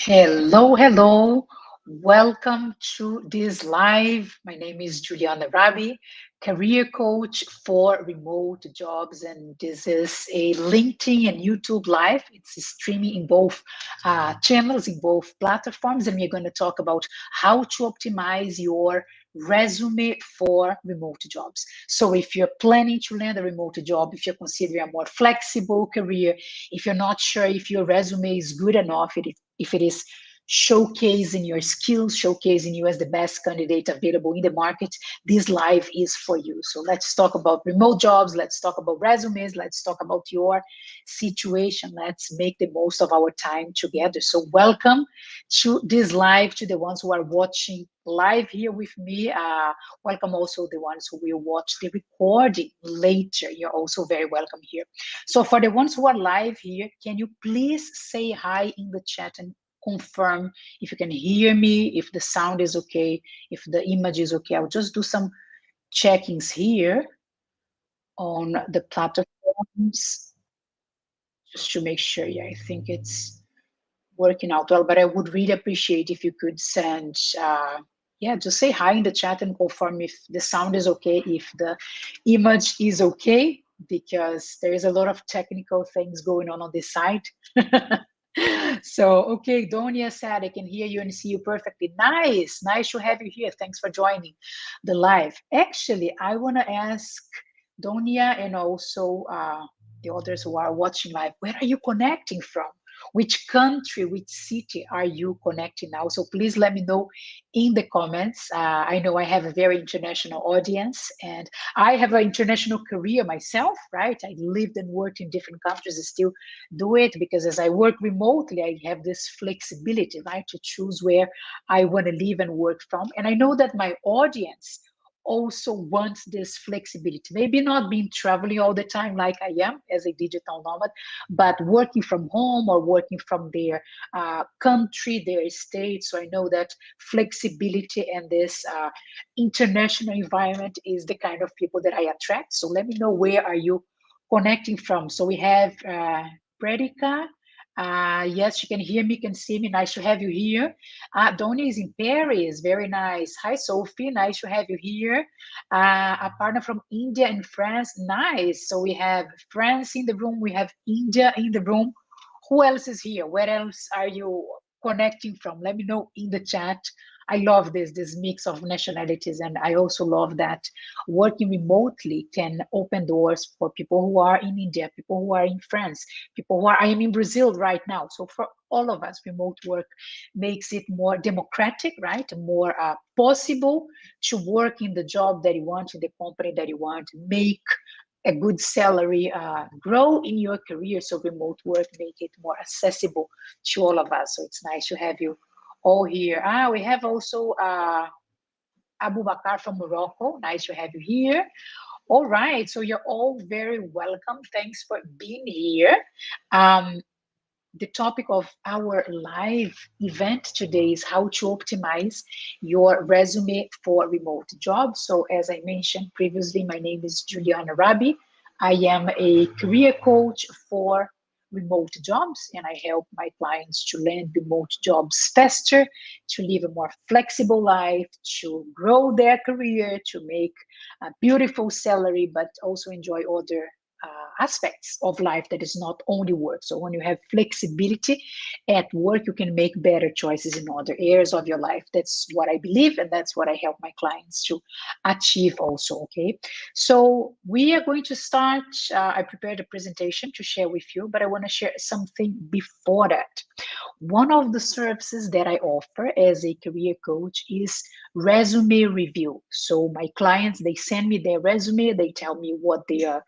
Hello, hello. Welcome to this live. My name is Juliana Rabi, career coach for remote jobs, and this is a LinkedIn and YouTube live. It's streaming in both channels, in both platforms, and we're going to talk about how to optimize your resume for remote jobs. So if you're planning to land a remote job, if you're considering a more flexible career, if you're not sure if your resume is good enough, if it is showcasing your skills, showcasing you as the best candidate available in the market, this live is for you. So let's talk about remote jobs, let's talk about resumes, let's talk about your situation. Let's make the most of our time together. So welcome to this live, to the ones who are watching live here with me. Welcome also the ones who will watch the recording later. You're also very welcome here. So for the ones who are live here, can you please say hi in the chat and confirm if you can hear me, if the sound is okay, if the image is okay. I'll just do some checkings here on the platforms just to make sure. Yeah, I think it's working out well, but I would really appreciate if you could send, yeah, just say hi in the chat and confirm if the sound is okay, if the image is okay, because there is a lot of technical things going on this side. So, okay, Donia said, I can hear you and see you perfectly. Nice to have you here. Thanks for joining the live. Actually, I want to ask Donia and also the others who are watching live, where are you connecting from? Which country, which city are you connecting now? So please let me know in the comments. I know I have a very international audience, and I have an international career myself, right? I lived and worked in different countries. I still do it because as I work remotely, I have this flexibility, right, to choose where I want to live and work from. And I know that my audience also wants this flexibility, maybe not being traveling all the time like I am as a digital nomad, but working from home or working from their country, their state. So I know that flexibility and this international environment is the kind of people that I attract. So let me know, where are you connecting from? So we have Predika. Yes, you can hear me, can see me. Nice to have you here. Donnie is in Paris. Very nice. Hi, Sophie. Nice to have you here. A partner from India and France. Nice. So we have France in the room. We have India in the room. Who else is here? Where else are you connecting from? Let me know in the chat. I love this mix of nationalities, and I also love that working remotely can open doors for people who are in India, people who are in France, people who are. I am in Brazil right now. So for all of us, remote work makes it more democratic, right? More possible to work in the job that you want, in the company that you want, make a good salary, grow in your career. So remote work make it more accessible to all of us. So it's nice to have you all here. We have also Abu Bakar from Morocco. Nice to have you here. All right, so you're all very welcome. Thanks for being here. The topic of our live event today is how to optimize your resume for remote jobs. So as I mentioned previously, my name is Juliana Rabi. I am a career coach for remote jobs, and I help my clients to land remote jobs faster, to live a more flexible life, to grow their career, to make a beautiful salary, but also enjoy other aspects of life that is not only work. So when you have flexibility at work, you can make better choices in other areas of your life. That's what I believe, and that's what I help my clients to achieve also. Okay, so we are going to start. I prepared a presentation to share with you, but I want to share something before that. One of the services that I offer as a career coach is resume review. So my clients, they send me their resume, they tell me what they are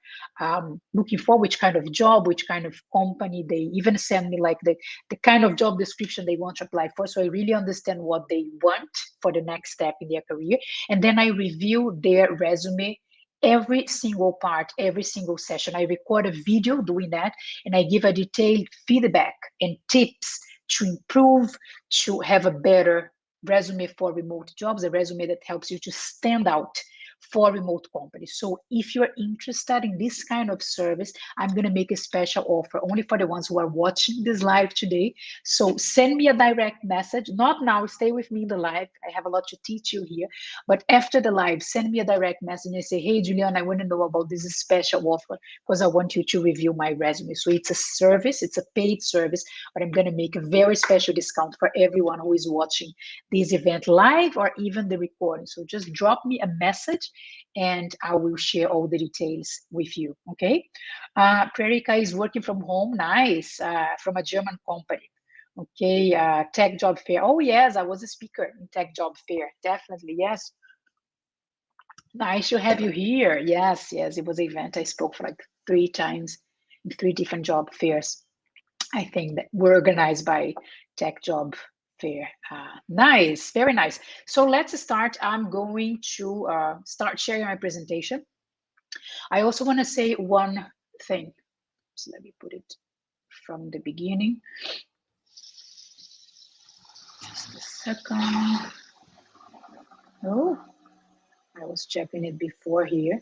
looking for, which kind of job, which kind of company. They even send me like the kind of job description they want to apply for. So I really understand what they want for the next step in their career. And then I review their resume, every single part, every single session. I record a video doing that, and I give a detailed feedback and tips to improve, to have a better resume for remote jobs, a resume that helps you to stand out for remote companies. So if you're interested in this kind of service, I'm going to make a special offer only for the ones who are watching this live today. So send me a direct message, not now, stay with me in the live. I have a lot to teach you here, but after the live, send me a direct message and say, hey, Juliana, I want to know about this special offer because I want you to review my resume. So it's a service, it's a paid service, but I'm going to make a very special discount for everyone who is watching this event live or even the recording. So just drop me a message and I will share all the details with you, okay? Prerika is working from home, nice, from a German company. Okay, Tech Job Fair. Oh yes, I was a speaker in Tech Job Fair, definitely, yes. Nice to have you here. Yes, yes, it was an event. I spoke for like 3 times in 3 different job fairs. I think that were organized by Tech Job Fair. Nice, very nice. So let's start. I'm going to start sharing my presentation. I also want to say one thing. So let me put it from the beginning. Just a second. Oh, I was checking it before here.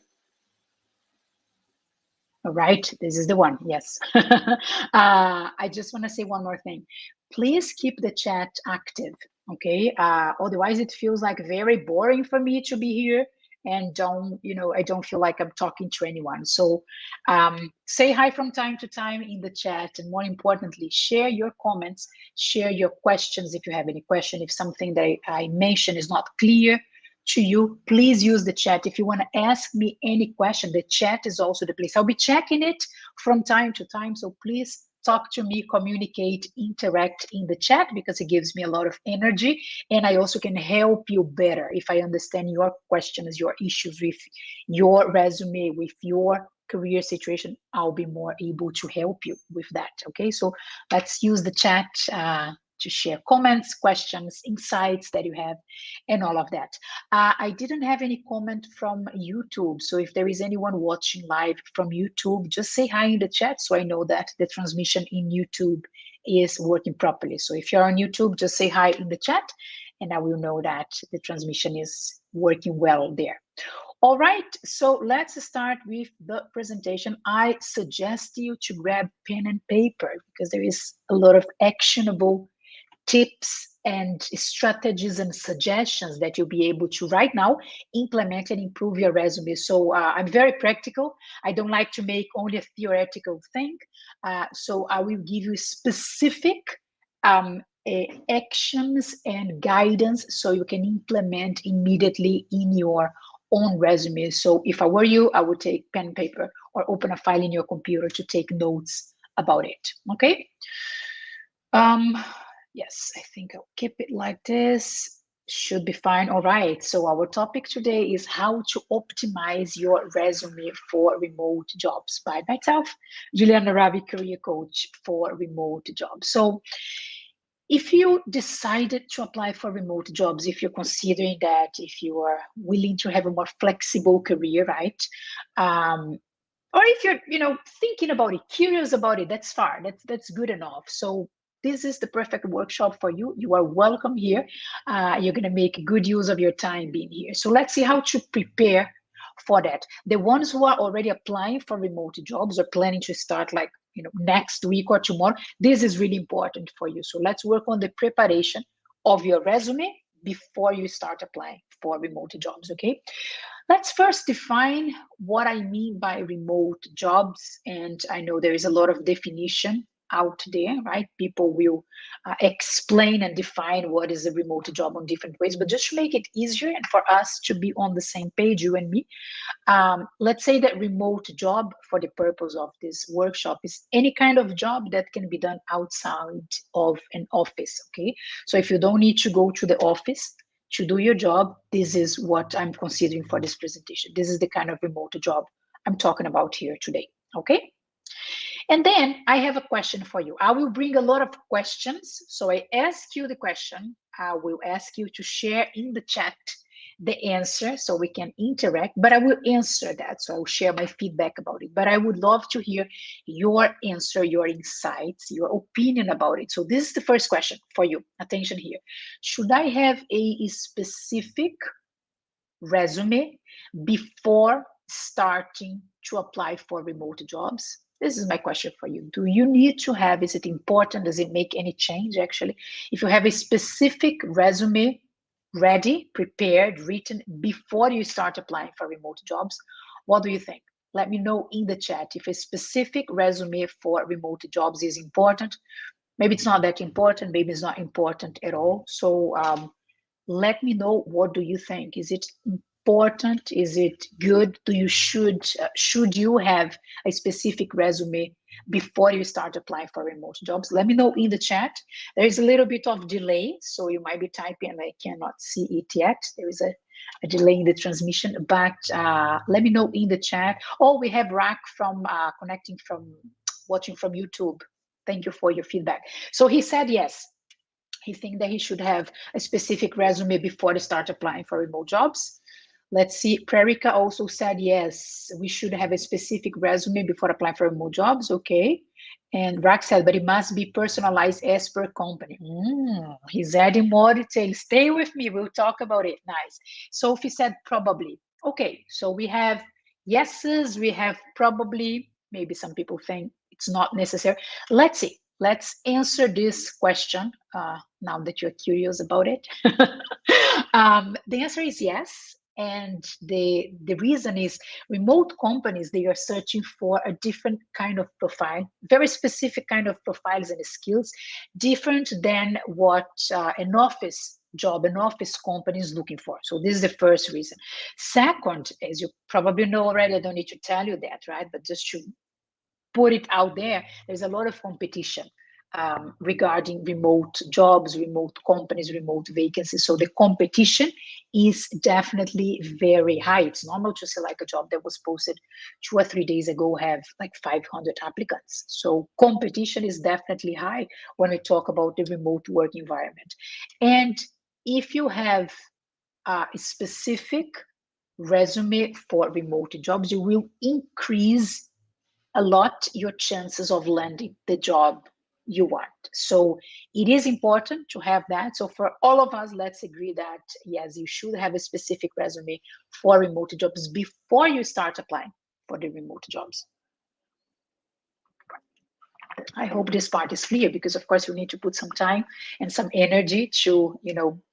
All right, this is the one. Yes. I just want to say one more thing. Please keep the chat active, okay? Otherwise, it feels like very boring for me to be here and I don't feel like I'm talking to anyone. So say hi from time to time in the chat. And more importantly, share your comments, share your questions if you have any question. If something that I mentioned is not clear to you, please use the chat. If you want to ask me any question, the chat is also the place. I'll be checking it from time to time. So please talk to me, communicate, interact in the chat because it gives me a lot of energy. And I also can help you better if I understand your questions, your issues with your resume, with your career situation. I'll be more able to help you with that. Okay, so let's use the chat to share comments, questions, insights that you have, and all of that. I didn't have any comment from YouTube. So if there is anyone watching live from YouTube, just say hi in the chat so I know that the transmission in YouTube is working properly. So if you're on YouTube, just say hi in the chat and I will know that the transmission is working well there. All right, so let's start with the presentation. I suggest you to grab pen and paper because there is a lot of actionable tips and strategies and suggestions that you'll be able to right now implement and improve your resume. So I'm very practical. I don't like to make only a theoretical thing. So I will give you specific actions and guidance so you can implement immediately in your own resume. So if I were you, I would take pen and paper or open a file in your computer to take notes about it. Okay. Yes, I think I'll keep it like this. Should be fine. All right. So our topic today is how to optimize your resume for remote jobs by myself, Juliana Ravi, career coach for remote jobs. So if you decided to apply for remote jobs, if you're considering that, if you are willing to have a more flexible career, right? Or if you're, thinking about it, curious about it, that's fine. That's good enough. So this is the perfect workshop for you. You are welcome here. You're going to make good use of your time being here. So let's see how to prepare for that. The ones who are already applying for remote jobs or planning to start like next week or tomorrow, this is really important for you. So let's work on the preparation of your resume before you start applying for remote jobs. Okay. Let's first define what I mean by remote jobs. And I know there is a lot of definition out there, right? People will explain and define what is a remote job on different ways, but just to make it easier and for us to be on the same page, you and me, let's say that remote job for the purpose of this workshop is any kind of job that can be done outside of an office, okay? So if you don't need to go to the office to do your job, this is what I'm considering for this presentation. This is the kind of remote job I'm talking about here today, okay? And then I have a question for you. I will bring a lot of questions. So I ask you the question. I will ask you to share in the chat the answer so we can interact, but I will answer that. So I will share my feedback about it. But I would love to hear your answer, your insights, your opinion about it. So this is the first question for you. Attention here. Should I have a specific resume before starting to apply for remote jobs? This is my question for you. Do you need to have, is it important? Does it make any change actually? If you have a specific resume ready, prepared, written before you start applying for remote jobs, what do you think? Let me know in the chat if a specific resume for remote jobs is important. Maybe it's not that important, maybe it's not important at all. So let me know, what do you think? Is it important? Is it good? Do you should you have a specific resume before you start applying for remote jobs? Let me know in the chat. There is a little bit of delay, so you might be typing and I cannot see it yet. There is a delay in the transmission, but let me know in the chat. Oh, we have Rack from connecting from watching from YouTube. Thank you for your feedback. So he said yes. He thinks that he should have a specific resume before they start applying for remote jobs. Let's see. Prerika also said yes, we should have a specific resume before applying for remote jobs. Okay. And Rack said, but it must be personalized as per company. He's adding more details. Stay with me. We'll talk about it. Nice. Sophie said probably. Okay. So we have yeses. We have probably. Maybe some people think it's not necessary. Let's see. Let's answer this question now that you're curious about it. The answer is yes. And the reason is remote companies, they are searching for a different kind of profile, very specific kind of profiles and skills, different than what an office job, an office company is looking for. So this is the first reason. Second, as you probably know already, I don't need to tell you that, right? But just to put it out there, there's a lot of competition regarding remote jobs, remote companies, remote vacancies. So the competition is definitely very high. It's normal to see like a job that was posted 2 or 3 days ago have like 500 applicants. So competition is definitely high when we talk about the remote work environment. And if you have a specific resume for remote jobs, you will increase a lot your chances of landing the job you want. So it is important to have that. So for all of us, let's agree that yes, you should have a specific resume for remote jobs before you start applying for the remote jobs. I hope this part is clear, because of course you need to put some time and some energy to,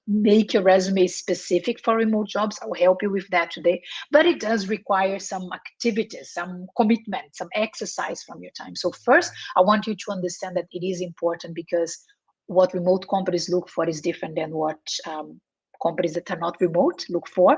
make your resume specific for remote jobs. I will help you with that today, but it does require some activities, some commitment, some exercise from your time. So first, I want you to understand that it is important, because what remote companies look for is different than what companies that are not remote look for.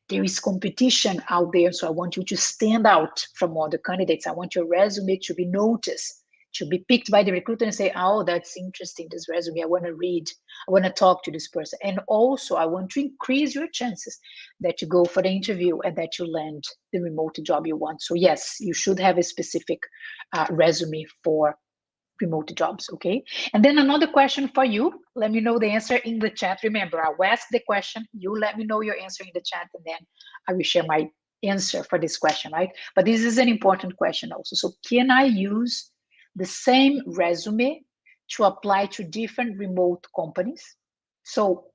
There is competition out there, so I want you to stand out from other candidates. I want your resume to be noticed, to be picked by the recruiter and say, oh, that's interesting, this resume, I want to read, I want to talk to this person. And also I want to increase your chances that you go for the interview and that you land the remote job you want. So yes, you should have a specific resume for remote jobs, okay? And then another question for you, let me know the answer in the chat. Remember, I'll ask the question, you let me know your answer in the chat, and then I will share my answer for this question, right? But this is an important question also. So can I use the same resume to apply to different remote companies? So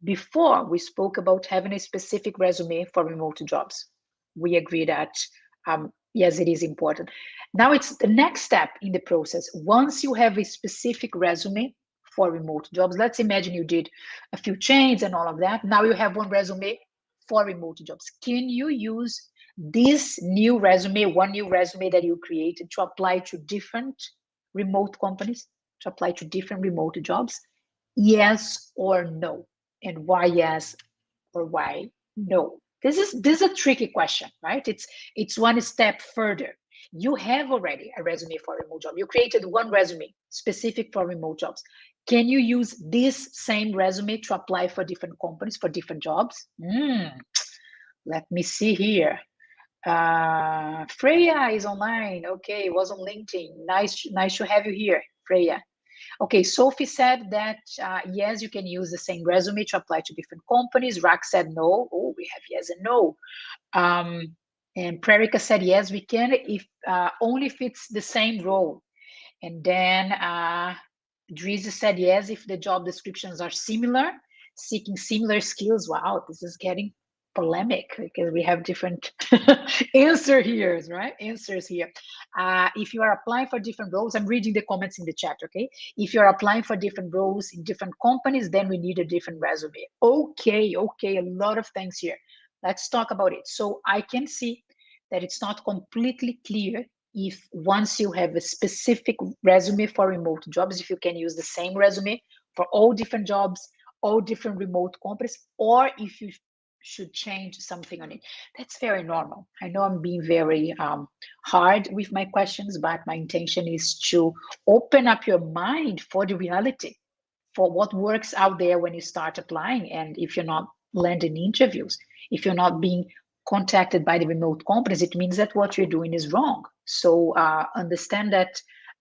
before we spoke about having a specific resume for remote jobs. We agree that yes, it is important. Now it's the next step in the process. Once you have a specific resume for remote jobs, let's imagine you did a few chains and all of that. Now you have one resume for remote jobs. Can you use this new resume, one new resume that you created, to apply to different remote companies, to apply to different remote jobs? Yes or no? And why yes or why no? This is a tricky question, right? It's one step further. You have already a resume for a remote job. You created one resume specific for remote jobs. Can you use this same resume to apply for different companies, for different jobs? Let me see here. Freya is online. Okay, was on LinkedIn. Nice to have you here, Freya. Okay, Sophie said that yes, you can use the same resume to apply to different companies. Rack said no. Oh, we have yes and no. And Prerika said yes, we can, if only if it's the same role. And then Drizzy said yes, if the job descriptions are similar, seeking similar skills. Wow, this is getting polemic because we have different answers here, right? Answers here. If you are applying for different roles, I'm reading the comments in the chat, okay? If you're applying for different roles in different companies, then we need a different resume. Okay, a lot of things here. Let's talk about it. So I can see that it's not completely clear if once you have a specific resume for remote jobs, if you can use the same resume for all different jobs, all different remote companies, or if you should change something on it. That's very normal. I know I'm being very hard with my questions, but my intention is to open up your mind for the reality, for what works out there when you start applying. And if you're not landing interviews, if you're not being contacted by the remote companies, it means that what you're doing is wrong. So understand that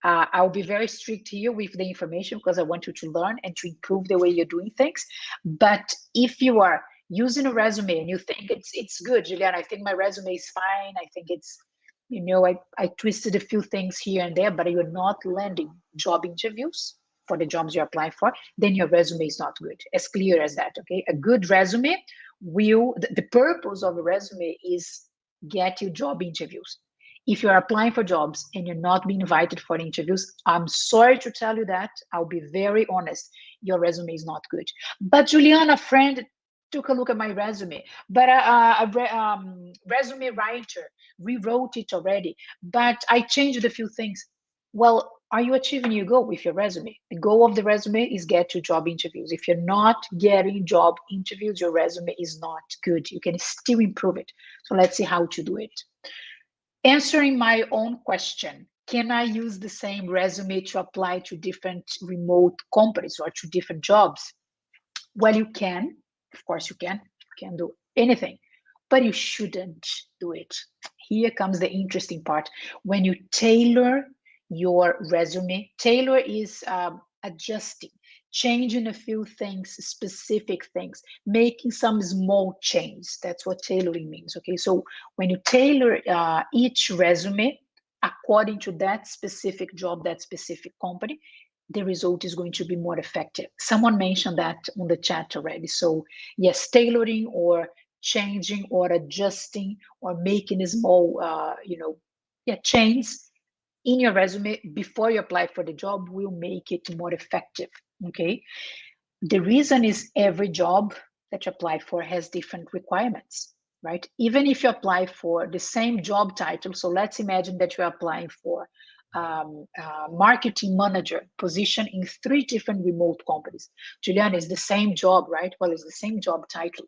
I'll be very strict here with the information because I want you to learn and to improve the way you're doing things. But if you are using a resume and you think it's good, Juliana, I think my resume is fine. I think it's, I twisted a few things here and there, but you're not landing job interviews for the jobs you're applying for, then your resume is not good. As clear as that, okay? A good resume the purpose of a resume is get you job interviews. If you're applying for jobs and you're not being invited for interviews, I'm sorry to tell you that. I'll be very honest. Your resume is not good. But Juliana, friend, took a look at my resume, but resume writer rewrote it already, but I changed a few things. Well, are you achieving your goal with your resume? The goal of the resume is get to job interviews. If you're not getting job interviews, your resume is not good. You can still improve it. So let's see how to do it. Answering my own question, can I use the same resume to apply to different remote companies or to different jobs? Well, you can. Of course you can. You can do anything, but you shouldn't do it. Here comes the interesting part. When you tailor your resume, tailor is adjusting, changing a few things, specific things, making some small changes. That's what tailoring means, okay? So when you tailor each resume according to that specific job, that specific company, the result is going to be more effective. Someone mentioned that on the chat already. So yes, tailoring or changing or adjusting or making a small, change in your resume before you apply for the job will make it more effective, okay? The reason is every job that you apply for has different requirements, right? Even if you apply for the same job title, so let's imagine that you're applying for marketing manager position in 3 different remote companies. Juliana, is the same job, right? Well, it's the same job title.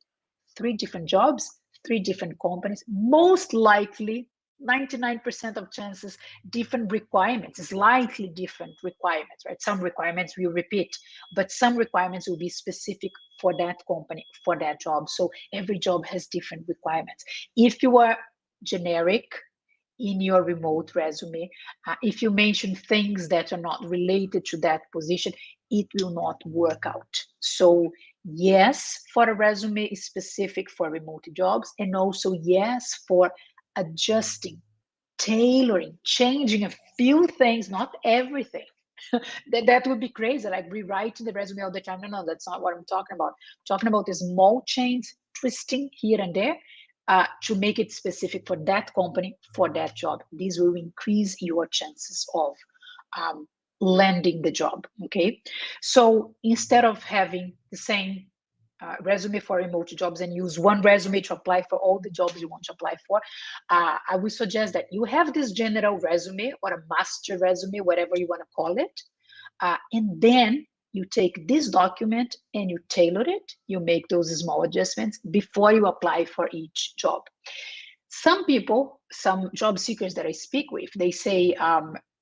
3 different jobs, 3 different companies, most likely 99% of chances, different requirements, slightly different requirements, right? Some requirements will repeat, but some requirements will be specific for that company, for that job. So every job has different requirements. If you are generic in your remote resume, if you mention things that are not related to that position, it will not work out. So yes, for a resume specific for remote jobs, and also yes for adjusting, tailoring, changing a few things, not everything. that would be crazy, like rewriting the resume all the time. No, that's not what I'm talking about. I'm talking about the small change, twisting here and there, to make it specific for that company, for that job. This will increase your chances of landing the job, okay? So instead of having the same resume for remote jobs and use one resume to apply for all the jobs you want to apply for, I would suggest that you have this general resume or a master resume, whatever you want to call it, and then you take this document and you tailor it, you make those small adjustments before you apply for each job. Some people, some job seekers that I speak with, they say,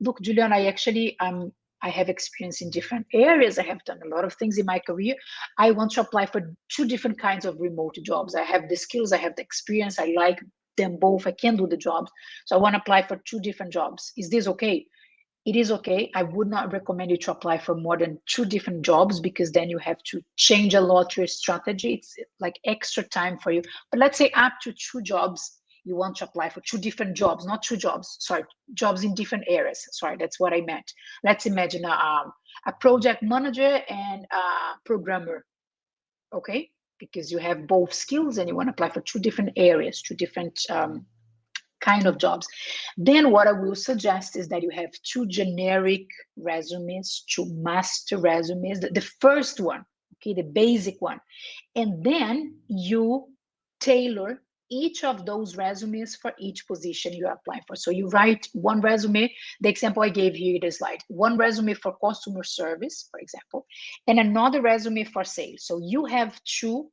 look, Julian, I have experience in different areas. I have done a lot of things in my career. I want to apply for 2 different kinds of remote jobs. I have the skills, I have the experience, I like them both, I can do the jobs. So I want to apply for 2 different jobs. Is this okay? It is okay. I would not recommend you to apply for more than 2 different jobs because then you have to change a lot your strategy. It's like extra time for you. But let's say up to 2 jobs, you want to apply for 2 different jobs, not 2 jobs, sorry, jobs in different areas. Sorry, that's what I meant. Let's imagine a project manager and a programmer, okay? because you have both skills and you want to apply for two different areas, two different kind of jobs. Then what I will suggest is that you have two generic resumes, two master resumes, the first one, okay, the basic one. And then you tailor each of those resumes for each position you apply for. So you write one resume, the example I gave here in the slide, one resume for customer service, for example, and another resume for sales. So you have two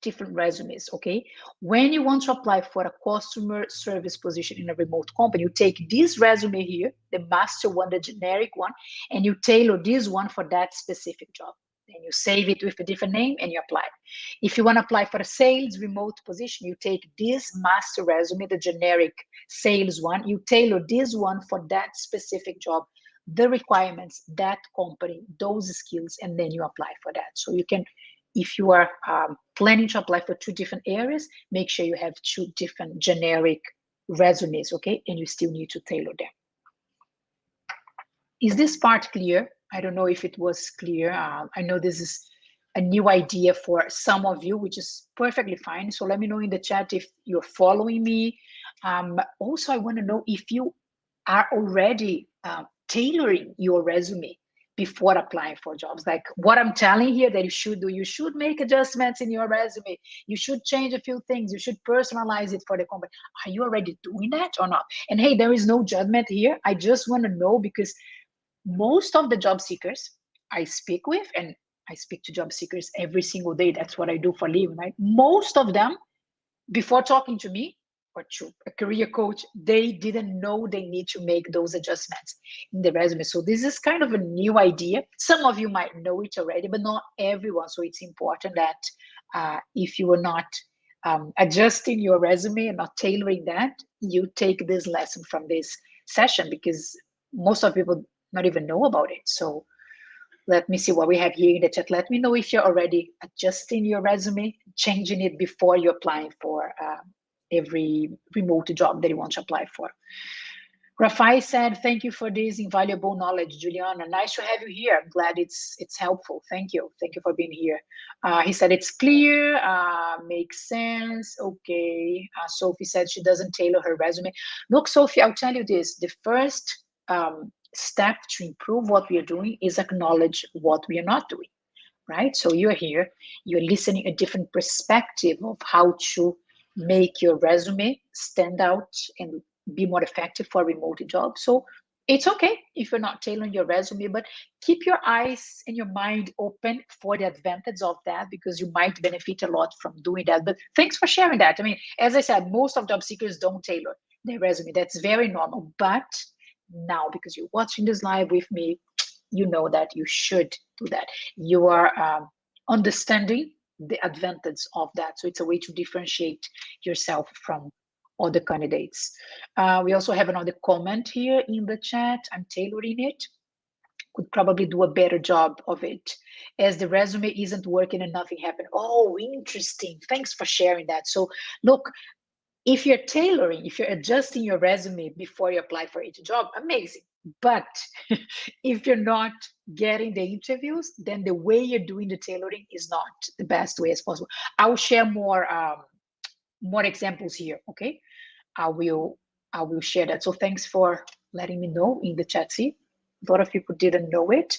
different resumes, okay? When you want to apply for a customer service position in a remote company, you take this resume here, the master one, the generic one, and you tailor this one for that specific job. Then you save it with a different name and you apply. If you want to apply for a sales remote position, you take this master resume, the generic sales one, you tailor this one for that specific job, the requirements, that company, those skills, and then you apply for that. So you can, if you are planning to apply for two different areas, make sure you have two different generic resumes, okay? And you still need to tailor them. Is this part clear? I don't know if it was clear. I know this is a new idea for some of you, which is perfectly fine. So let me know in the chat if you're following me. Also, I want to know if you are already tailoring your resume before applying for jobs. Like what I'm telling here that you should do, you should make adjustments in your resume. You should change a few things. You should personalize it for the company. Are you already doing that or not? And hey, there is no judgment here. I just want to know, because most of the job seekers I speak with, and I speak to job seekers every single day. That's what I do for a living, right? Most of them, before talking to me or to a career coach, they didn't know they need to make those adjustments in the resume. So this is kind of a new idea. Some of you might know it already, but not everyone. So it's important that if you are not adjusting your resume and not tailoring that, you take this lesson from this session, because most of people not even know about it. So let me see what we have here in the chat. Let me know if you're already adjusting your resume, changing it before you're applying for every remote job that you want to apply for. Rafai said, thank you for this invaluable knowledge, Juliana. Nice to have you here. I'm glad it's helpful. Thank you. Thank you for being here. He said it's clear, makes sense. Okay. Sophie said she doesn't tailor her resume. Look, Sophie, I'll tell you this. The first step to improve what we are doing is acknowledge what we are not doing, right? So you're here, you're listening a different perspective of how to make your resume stand out and be more effective for a remote job. So it's okay if you're not tailoring your resume, but keep your eyes and your mind open for the advantage of that, because you might benefit a lot from doing that. But thanks for sharing that. I mean, as I said, most of job seekers don't tailor their resume. That's very normal. But now, because you're watching this live with me, you know that you should do that. You are understanding the advantage of that. So it's a way to differentiate yourself from other candidates. We also have another comment here in the chat. I'm tailoring it. Could probably do a better job of it, as the resume isn't working and nothing happened. Oh, interesting. Thanks for sharing that. So look, if you're tailoring, if you're adjusting your resume before you apply for each job, amazing. But if you're not getting the interviews, then the way you're doing the tailoring is not the best way as possible. I will share more examples here. Okay, I will share that. So thanks for letting me know in the chat. See, a lot of people didn't know it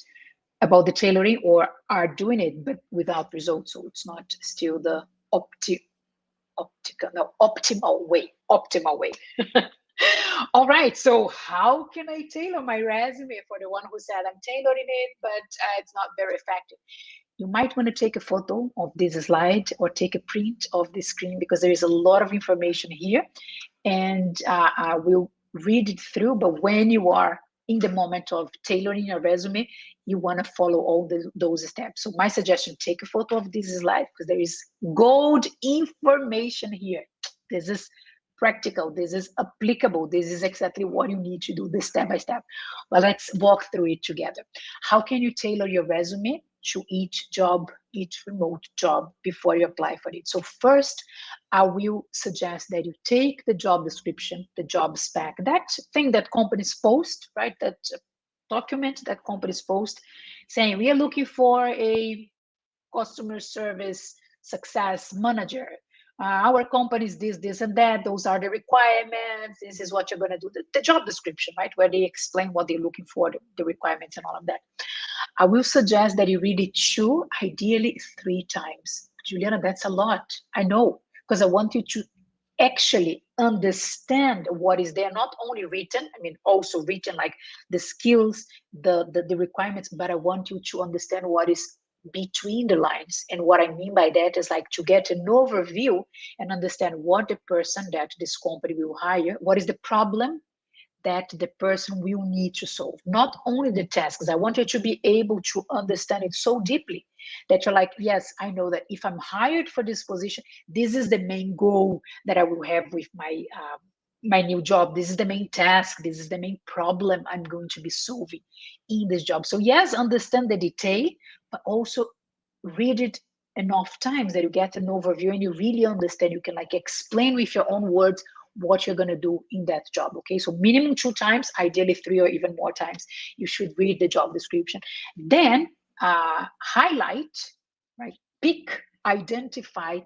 about the tailoring or are doing it, but without results. So it's not still the optimal way. All right, so how can I tailor my resume? For the one who said I'm tailoring it, but it's not very effective, you might want to take a photo of this slide or take a print of the screen, because there is a lot of information here, and I will read it through. But when you are in the moment of tailoring your resume, you want to follow all those steps. So my suggestion, take a photo of this slide, because there is gold information here. This is practical, this is applicable, this is exactly what you need to do, this step by step. Well, let's walk through it together. How can you tailor your resume to each job, each remote job, before you apply for it? So first, I will suggest that you take the job description, the job spec, that thing that companies post, right? That document that companies post saying, we are looking for a customer service success manager. Our company is this, and that. Those are the requirements. This is what you're going to do. The job description, right? Where they explain what they're looking for, the requirements and all of that. I will suggest that you read it 2, ideally 3 times. Juliana, that's a lot. I know, because I want you to actually understand what is there, not only written, I mean, also written like the skills, the requirements, but I want you to understand what is between the lines. And what I mean by that is like to get an overview and understand what the person that this company will hire, what is the problem that the person will need to solve. Not only the tasks, I want you to be able to understand it so deeply that you're like, yes, I know that if I'm hired for this position, this is the main goal that I will have with my new job. This is the main task. This is the main problem I'm going to be solving in this job. So yes, understand the detail, but also read it enough times that you get an overview and you really understand. You can like explain with your own words what you're going to do in that job. Okay, so minimum 2 times, ideally 3 or even more times, you should read the job description. Then highlight, right? Pick, identify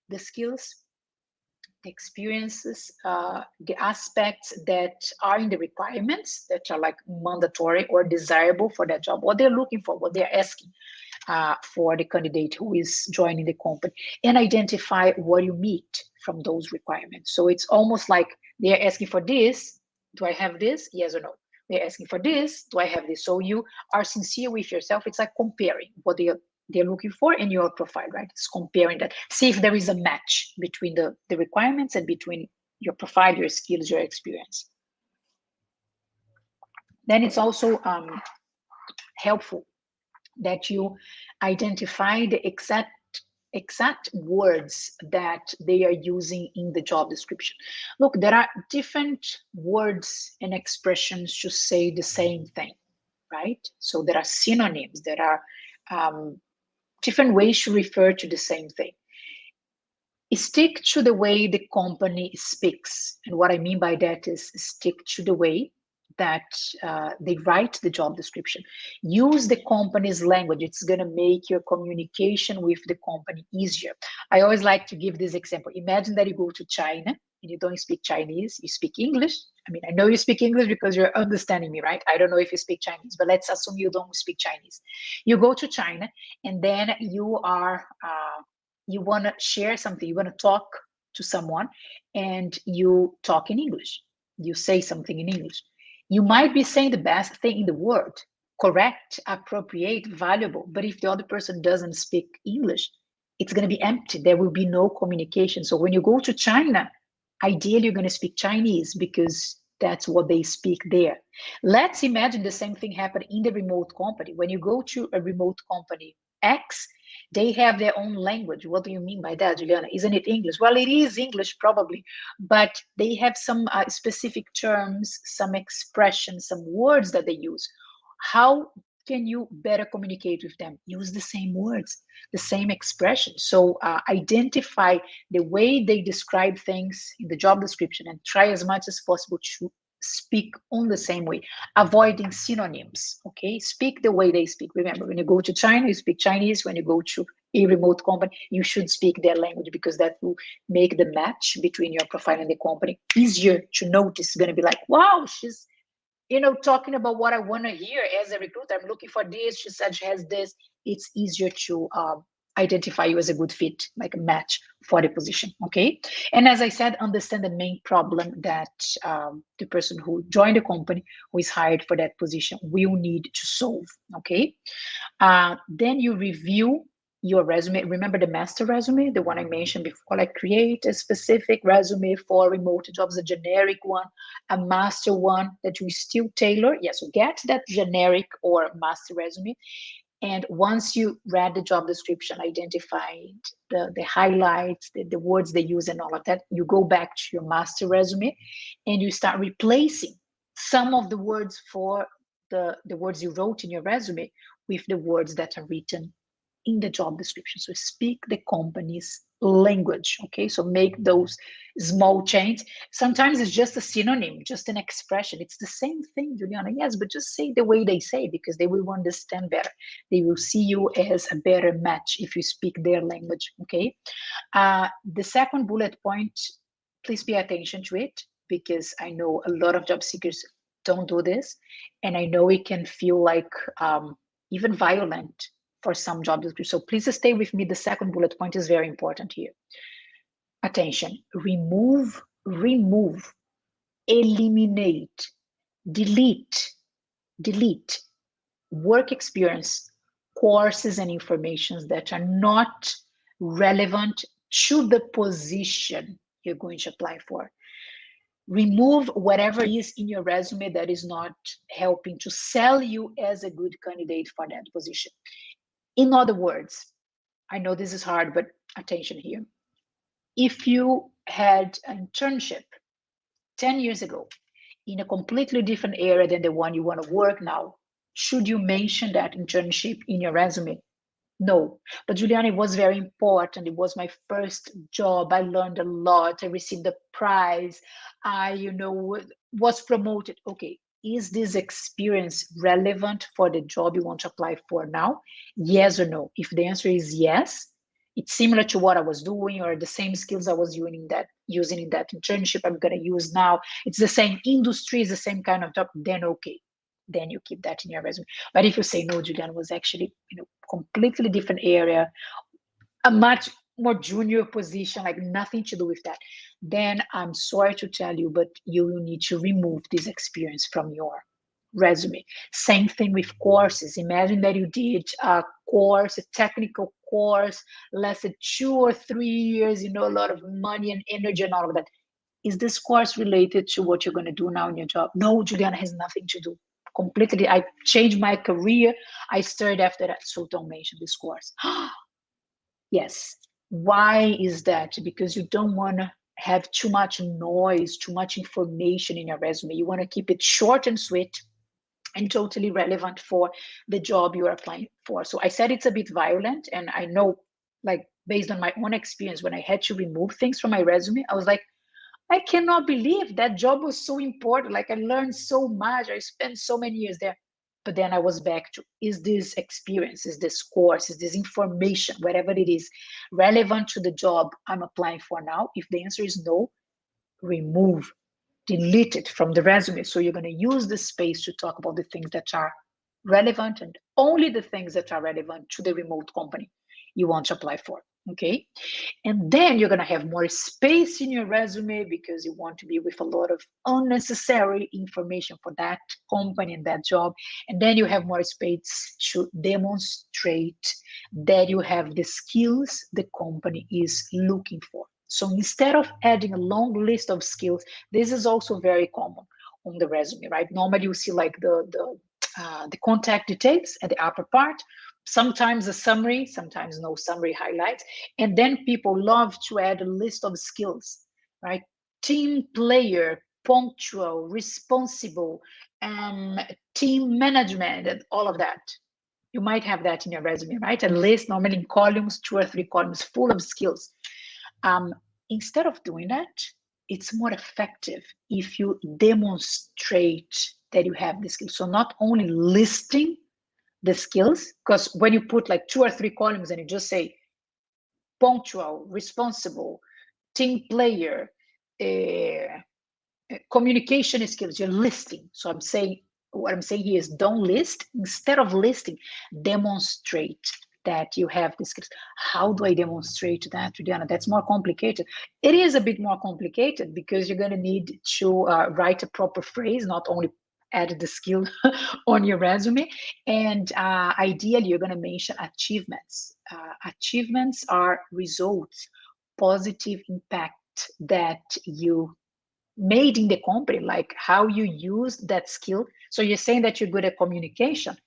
the skills, the experiences, the aspects that are in the requirements that are like mandatory or desirable for that job, what they're looking for, what they're asking for the candidate who is joining the company, and identify what you meet from those requirements. So it's almost like they're asking for this. Do I have this? Yes or no? They're asking for this. Do I have this? So you are sincere with yourself. It's like comparing what they're looking for in your profile, right? It's comparing that. See if there is a match between the requirements and between your profile, your skills, your experience. Then it's also helpful that you identify the exact words that they are using in the job description. Look, there are different words and expressions to say the same thing, right? So there are synonyms, there are different ways to refer to the same thing. Stick to the way the company speaks. And what I mean by that is stick to the way that they write the job description. Use the company's language. It's going to make your communication with the company easier. I always like to give this example. Imagine that you go to China and you don't speak Chinese, you speak English. I mean, I know you speak English because you're understanding me, right? I don't know if you speak Chinese, but let's assume you don't speak Chinese. You go to China and then you are, you want to share something, you want to talk to someone, and you talk in English. You say something in English. You might be saying the best thing in the world, correct, appropriate, valuable, but if the other person doesn't speak English, it's going to be empty. There will be no communication. So when you go to China, ideally you're going to speak Chinese because that's what they speak there. Let's imagine the same thing happened in the remote company. When you go to a remote company X, they have their own language. What do you mean by that, Juliana? Isn't it English? Well, it is English probably, but they have some specific terms, some expressions, some words that they use. How can you better communicate with them? Use the same words, the same expressions. So identify the way they describe things in the job description and try as much as possible to speak on the same way, avoiding synonyms. Okay, speak the way they speak. Remember, when you go to China, you speak Chinese. When you go to a remote company, you should speak their language because that will make the match between your profile and the company easier to notice. It's going to be like, wow, she's talking about what I want to hear as a recruiter. I'm looking for this. She said she has this. It's easier to identify you as a good fit, like a match for the position. Okay. And as I said, understand the main problem that the person who joined the company, who is hired for that position, will need to solve. Okay. Then you review your resume. Remember the master resume, the one I mentioned before, like create a specific resume for remote jobs, a generic one, a master one that you still tailor. Yes, so get that generic or master resume. And once you read the job description, identified the highlights, the words they use and all of that, you go back to your master resume and you start replacing some of the words for the words you wrote in your resume with the words that are written in the job description. So speak the company's language, okay? So make those small changes. Sometimes it's just a synonym, just an expression. It's the same thing, Juliana, yes, but just say the way they say, because they will understand better. They will see you as a better match if you speak their language, okay? The second bullet point, please pay attention to it, because I know a lot of job seekers don't do this. And I know it can feel like even violent for some job descriptions. So please stay with me. The second bullet point is very important here. Attention, remove, eliminate, delete work experience, courses and informations that are not relevant to the position you're going to apply for. Remove whatever is in your resume that is not helping to sell you as a good candidate for that position. In other words, I know this is hard, but attention here. If you had an internship 10 years ago in a completely different area than the one you want to work now, should you mention that internship in your resume? No. But Juliana, it was very important. It was my first job. I learned a lot. I received a prize. I, was promoted. Okay. Is this experience relevant for the job you want to apply for now? Yes or no? If the answer is yes, it's similar to what I was doing, or the same skills I was using in that internship I'm going to use now. It's the same industry, it's the same kind of job. Then okay, then you keep that in your resume. But if you say no, Julian, was actually completely different area, a much more junior position, like nothing to do with that, then I'm sorry to tell you, but you will need to remove this experience from your resume. Same thing with courses. Imagine that you did a course, a technical course, lasted 2 or 3 years, a lot of money and energy and all of that. Is this course related to what you're going to do now in your job? No, Juliana, has nothing to do. Completely, I changed my career. I started after that, so don't mention this course. Yes. Why is that? Because you don't want to have too much noise, too much information in your resume. You want to keep it short and sweet and totally relevant for the job you are applying for. So I said it's a bit violent, and I know, like, based on my own experience, when I had to remove things from my resume, I was like, I cannot believe that job was so important. Like, I learned so much. I spent so many years there. But then I was back to, is this experience, is this course, is this information, whatever it is, relevant to the job I'm applying for now? If the answer is no, remove, delete it from the resume. So you're going to use the space to talk about the things that are relevant, and only the things that are relevant to the remote company you want to apply for. Okay. And then you're going to have more space in your resume, because you want to be with a lot of unnecessary information for that company and that job. And then you have more space to demonstrate that you have the skills the company is looking for. So instead of adding a long list of skills, this is also very common on the resume, right? Normally you see like the contact details at the upper part, sometimes a summary, sometimes no summary highlights. And then people love to add a list of skills, right? Team player, punctual, responsible, team management, and all of that. You might have that in your resume, right? A list, normally in columns, 2 or 3 columns, full of skills. Instead of doing that, it's more effective if you demonstrate that you have the skills. So not only listing the skills, because when you put like 2 or 3 columns and you just say punctual, responsible, team player, communication skills, you're listing. So what I'm saying here is, don't list. Instead of listing, demonstrate that you have the skills. How do I demonstrate that, Juliana? That's more complicated. It is a bit more complicated, because you're going to need to write a proper phrase, not only add the skill on your resume. And ideally, you're going to mention achievements. Achievements are results, positive impact that you made in the company, like how you used that skill. So you're saying that you're good at communication.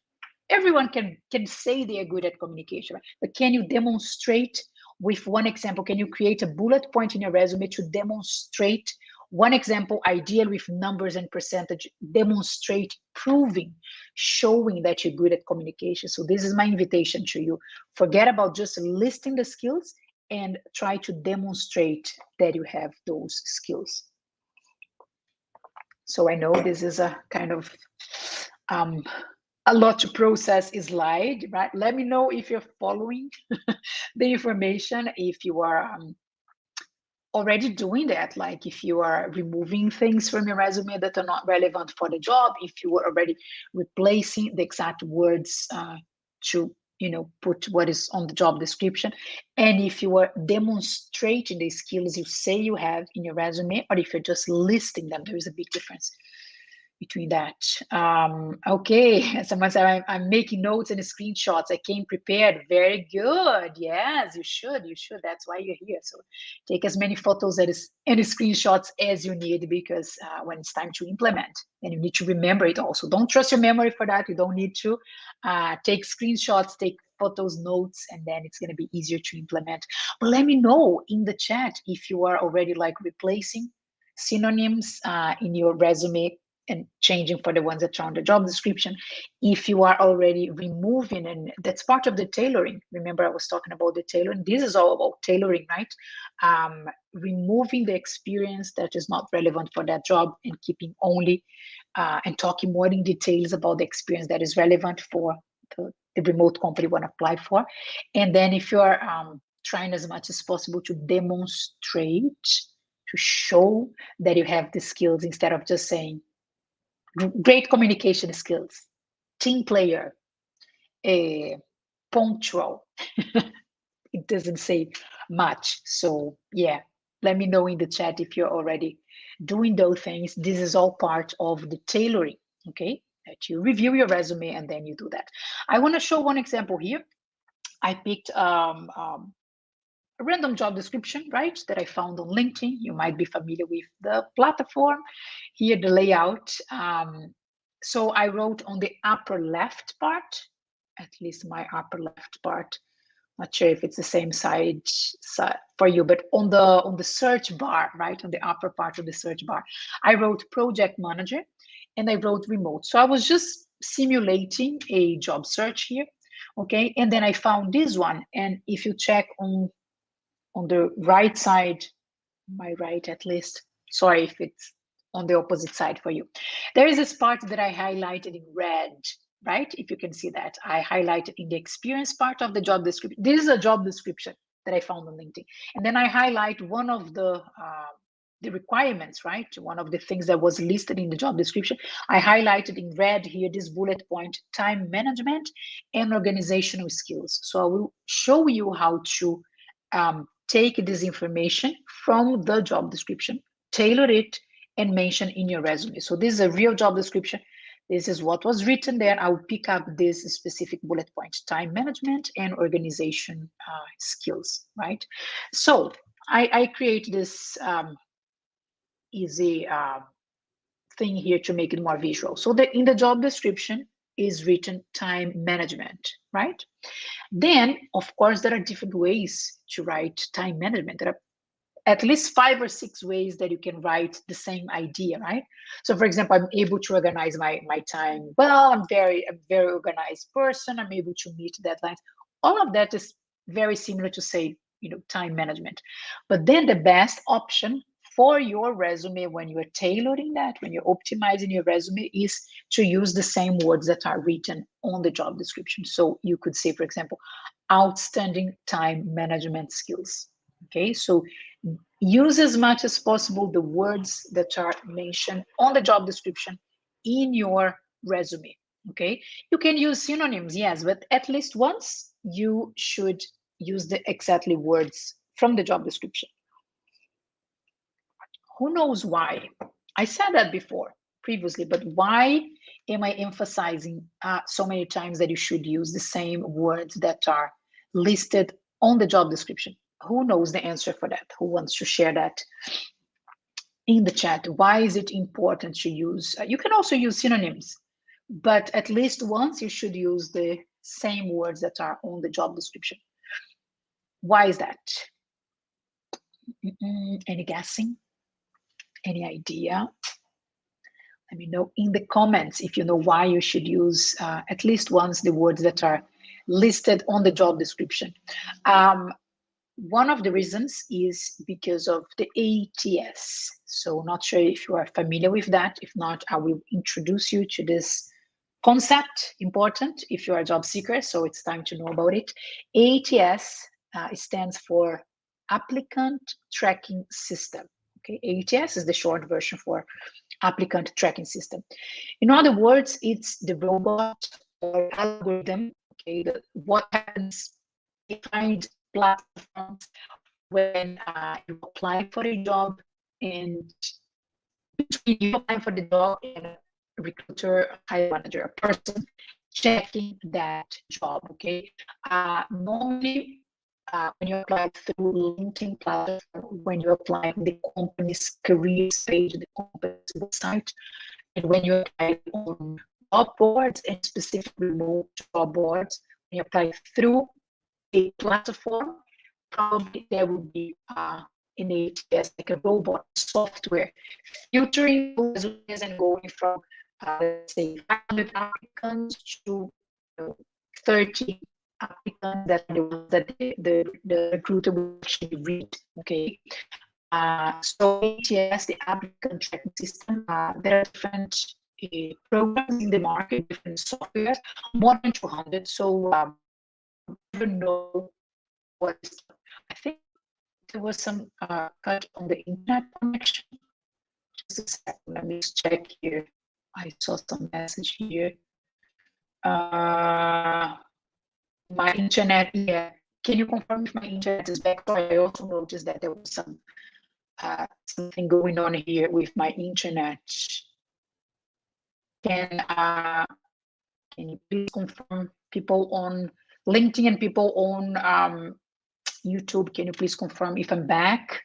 Everyone can say they are good at communication, right? But can you demonstrate with one example? Can you create a bullet point in your resume to demonstrate One example, ideal with numbers and percentage, demonstrate, proving, showing that you're good at communication. So this is my invitation to you. Forget about just listing the skills and try to demonstrate that you have those skills. So I know this is a kind of a lot to process slide, right? Let me know if you're following the information, if you are already doing that, like if you are removing things from your resume that are not relevant for the job, if you are already replacing the exact words to put what is on the job description, and if you are demonstrating the skills you say you have in your resume, or if you're just listing them. There is a big difference between that. Okay, someone said I'm making notes and screenshots. I came prepared. Very good. Yes, you should. You should. That's why you're here. So take as many photos and screenshots as you need, because when it's time to implement, then you need to remember it also. Don't trust your memory for that. You don't need to take screenshots, take photos, notes, and then it's going to be easier to implement. But let me know in the chat if you are already like replacing synonyms in your resume and changing for the ones that are on the job description. If you are already removing, and that's part of the tailoring. Remember, I was talking about the tailoring. This is all about tailoring, right? Removing the experience that is not relevant for that job and keeping only and talking more in details about the experience that is relevant for the remote company you want to apply for. And then if you're trying as much as possible to demonstrate, to show that you have the skills, instead of just saying, great communication skills, team player, punctual. It doesn't say much. So yeah, let me know in the chat if you're already doing those things. This is all part of the tailoring, okay? That you review your resume and then you do that. I want to show one example here. I picked a random job description, right, that I found on LinkedIn. You might be familiar with the platform. Here, the layout. So I wrote on the upper left part, at least my upper left part. Not sure if it's the same side for you, but on the search bar, right, on the upper part of the search bar, I wrote project manager and I wrote remote. So I was just simulating a job search here, okay? And then I found this one. And if you check on the right side, my right at least, sorry if it's on the opposite side for you, there is this part that I highlighted in red, right? If you can see that, I highlighted in the experience part of the job description. This is a job description that I found on LinkedIn. And then I highlight one of the requirements, right? One of the things that was listed in the job description. I highlighted in red here, this bullet point, time management and organizational skills. So I will show you how to take this information from the job description, tailor it, and mention in your resume. So this is a real job description. This is what was written there. I will pick up this specific bullet point, time management and organization skills, right? So I create this easy thing here to make it more visual. So in the job description is written time management, right? Then, of course, there are different ways to write time management. There are at least 5 or 6 ways that you can write the same idea, right? So, for example, I'm able to organize my time well. I'm a very organized person. I'm able to meet deadlines. All of that is very similar to say, time management. But then the best option for your resume when you're tailoring that, when you're optimizing your resume, is to use the same words that are written on the job description. So you could say, for example, outstanding time management skills. Okay, so use as much as possible the words that are mentioned on the job description in your resume. Okay, you can use synonyms, yes, but at least once you should use the exactly words from the job description. Who knows why? I said that before previously, but why am I emphasizing so many times that you should use the same words that are listed on the job description? Who knows the answer for that? Who wants to share that in the chat? Why is it important to use? You can also use synonyms, but at least once you should use the same words that are on the job description. Why is that? Any guessing? Any idea? Let me know in the comments if you know why you should use at least once the words that are listed on the job description. One of the reasons is because of the ATS. So not sure if you are familiar with that. If not, I will introduce you to this concept, important if you are a job seeker, so it's time to know about it. ATS stands for Applicant Tracking System. Okay, ATS is the short version for Applicant Tracking System. In other words, it's the robot or algorithm, okay, what happens behind platforms when you apply for a job, and between you applying for the job and a recruiter, a hiring manager, a person checking that job. Okay, normally when you apply through LinkedIn platform, when you apply the company's careers page, the company's website, and when you apply on job boards and specific remote job boards, when you apply through a platform, probably there will be an ATS, like a robot software, filtering resumes and going from, let's say, 500 applicants to 30 applicants that are the ones that the recruiter will actually read. Okay. So ATS, the applicant tracking system, there are different programs in the market, different softwares, more than 200. So never know what is. I think there was some cut on the internet connection. Just a second, let me check here. I saw some message here. My internet, yeah. Can you confirm if my internet is back? So I also noticed that there was some something going on here with my internet. Can you please confirm, people on LinkedIn and people on YouTube, can you please confirm if I'm back?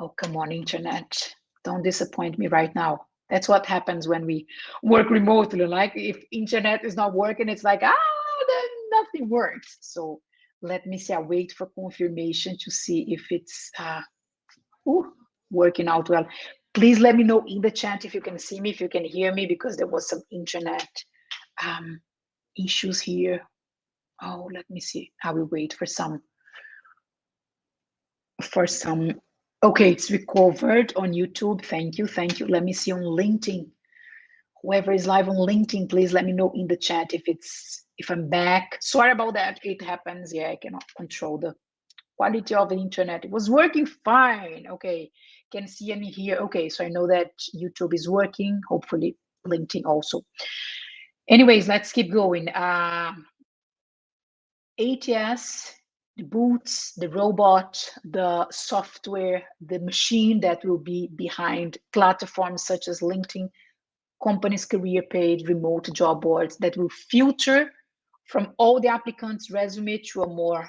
Oh, come on, internet. Don't disappoint me right now. That's what happens when we work remotely. Like if internet is not working, it's like, then nothing works. So let me see, I'll wait for confirmation to see if it's working out well. Please let me know in the chat if you can see me, if you can hear me, because there was some internet issues here. Oh, let me see. I will wait for some. Okay, it's recovered on YouTube. Thank you. Let me see on LinkedIn. Whoever is live on LinkedIn, please let me know in the chat if I'm back. Sorry about that. It happens. Yeah, I cannot control the quality of the internet. It was working fine. Okay, can see and hear. Okay, so I know that YouTube is working. Hopefully LinkedIn also. Anyways, let's keep going. ATS, the boots, the robot, the software, the machine that will be behind platforms such as LinkedIn, companies' career page, remote job boards that will filter from all the applicants' resume to a more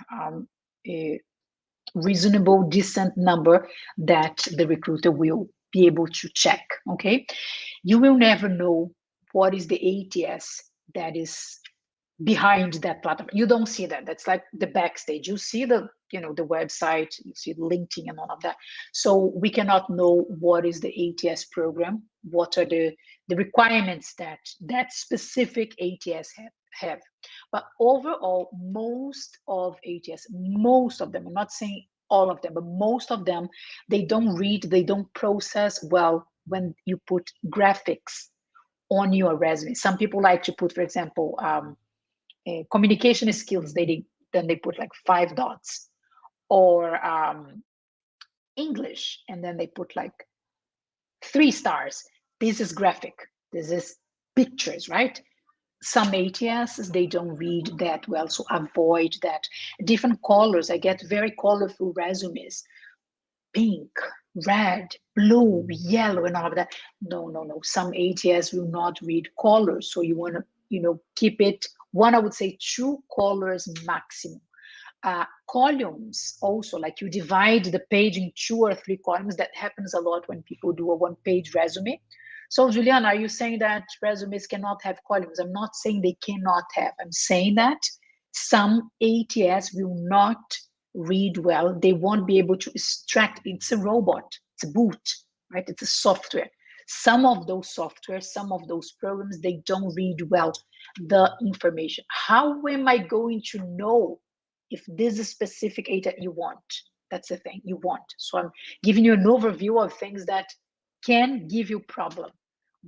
reasonable, decent number that the recruiter will be able to check. Okay, you will never know what is the ATS that is behind that platform. You don't see that. That's like the backstage. You see the the website, you see LinkedIn and all of that. So we cannot know what is the ATS program, what are the requirements that that specific ATS have. But overall, most of ATS, most of them, I'm not saying all of them, but most of them, they don't read, they don't process well when you put graphics on your resume. Some people like to put, for example, communication skills, then they put like 5 dots, or English, and then they put like 3 stars. This is graphic, this is pictures, right? Some ATSs, they don't read that well, so avoid that. Different colors, I get very colorful resumes, pink, red, blue, yellow, and all of that. No. Some ATS will not read colors, so you want to keep it one, I would say 2 colors maximum. Columns also, like you divide the page in 2 or 3 columns. That happens a lot when people do a 1-page resume. So Juliana, are you saying that resumes cannot have columns? I'm not saying they cannot have. I'm saying that some ATS will not read well. They won't be able to extract. It's a robot, it's a boot, right? It's a software. Some of those software, some of those programs, they don't read well the information. How am I going to know if this is specific data you want? That's the thing you want. So I'm giving you an overview of things that can give you problem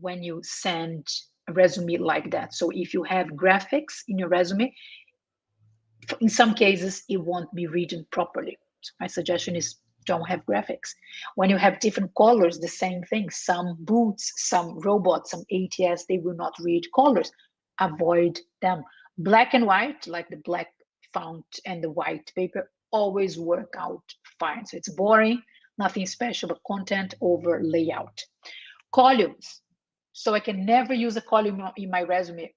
when you send a resume like that. So if you have graphics in your resume, in some cases, it won't be written properly. So my suggestion is don't have graphics. When you have different colors, the same thing. Some boots, some robots, some ATS, they will not read colors. Avoid them. Black and white, like the black font and the white paper, always work out fine. So it's boring, nothing special, but content over layout. Columns. So I can never use a column in my resume.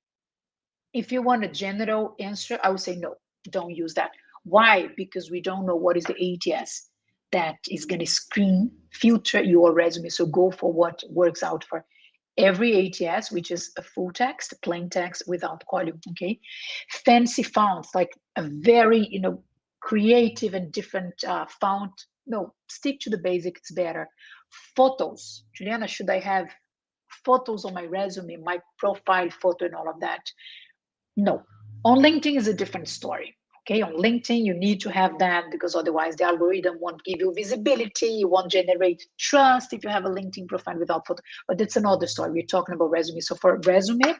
If you want a general answer, I would say no, don't use that. Why? Because we don't know what is the ATS that is going to screen filter your resume. So go for what works out for every ATS, which is a full text, plain text without column. Okay, fancy fonts, like a very creative and different font. No, stick to the basic. It's better. Photos, Juliana, should I have photos on my resume, my profile photo, and all of that? No, on LinkedIn is a different story. Okay, on LinkedIn, you need to have that because otherwise the algorithm won't give you visibility, you won't generate trust if you have a LinkedIn profile without photo. But that's another story. We're talking about resume. So for resume,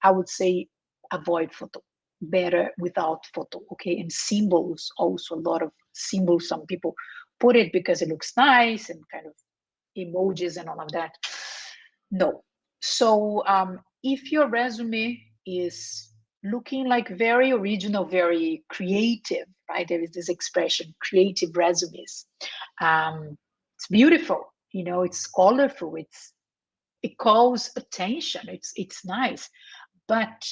I would say avoid photo. Better without photo. Okay, and symbols, also a lot of symbols. Some people put it because it looks nice and kind of emojis and all of that. No. So if your resume is looking like very original, very creative, right? There is this expression, creative resumes. It's beautiful, it's colorful, it calls attention, it's nice, but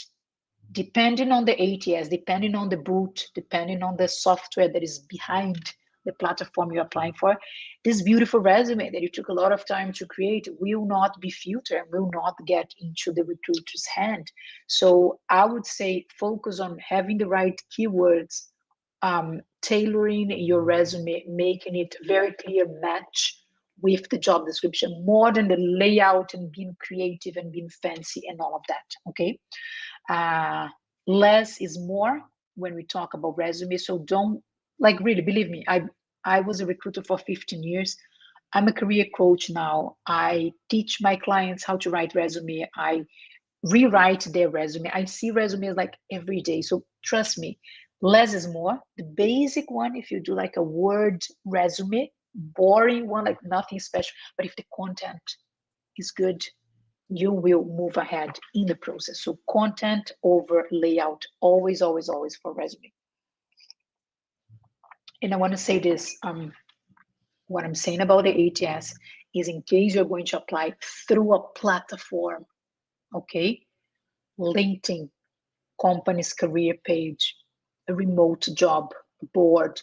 depending on the ATS, depending on the boot, depending on the software that is behind the platform you're applying for, this beautiful resume that you took a lot of time to create will not be filtered and will not get into the recruiter's hand. So I would say focus on having the right keywords, tailoring your resume, making it very clear match with the job description more than the layout and being creative and being fancy and all of that. Okay. Less is more when we talk about resume. So don't, like, really believe me, I was a recruiter for 15 years. I'm a career coach now. I teach my clients how to write resume. I rewrite their resume. I see resumes like every day. So trust me, less is more. The basic one, if you do like a word resume, boring one, like nothing special, but if the content is good, you will move ahead in the process. So content over layout, always, always, always for resume. And I want to say this, what I'm saying about the ATS is in case you're going to apply through a platform, okay? LinkedIn, company's career page, a remote job board.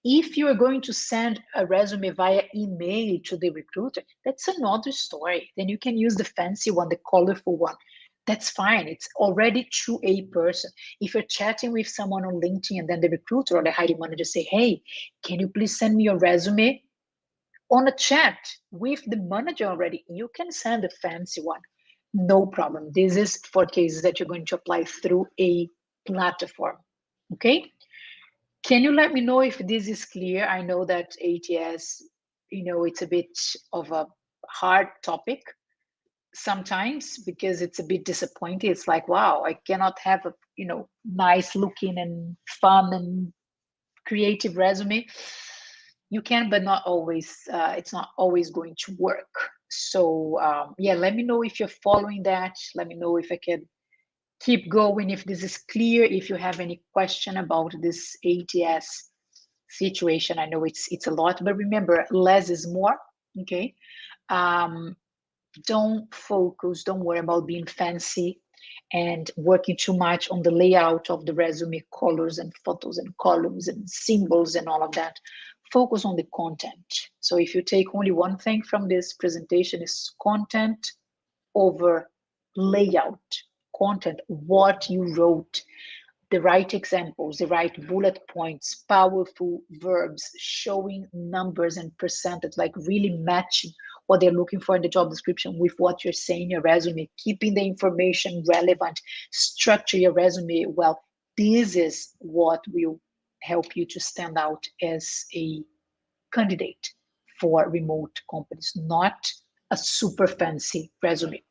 If you're going to send a resume via email to the recruiter, that's another story. Then you can use the fancy one, the colorful one. That's fine. It's already to a person. If you're chatting with someone on LinkedIn and then the recruiter or the hiring manager say, hey, can you please send me your resume? On a chat with the manager already, you can send a fancy one. No problem. This is for cases that you're going to apply through a platform. Okay? Can you let me know if this is clear? I know that ATS, it's a bit of a hard topic sometimes because it's a bit disappointing. It's like, wow, I cannot have a, nice looking and fun and creative resume. You can, but not always. It's not always going to work. So yeah, let me know if you're following that. Let me know if I can keep going, if this is clear, if you have any question about this ATS situation. I know it's a lot, but remember, less is more. Okay. Don't worry about being fancy and working too much on the layout of the resume, colors and photos and columns and symbols and all of that. Focus on the content. So if you take only one thing from this presentation, is content over layout. Content, what you wrote, the right examples, the right bullet points, powerful verbs, showing numbers and percentage, like really matching what they're looking for in the job description with what you're saying in your resume, keeping the information relevant, structure your resume well. This is what will help you to stand out as a candidate for remote companies, not a super fancy resume.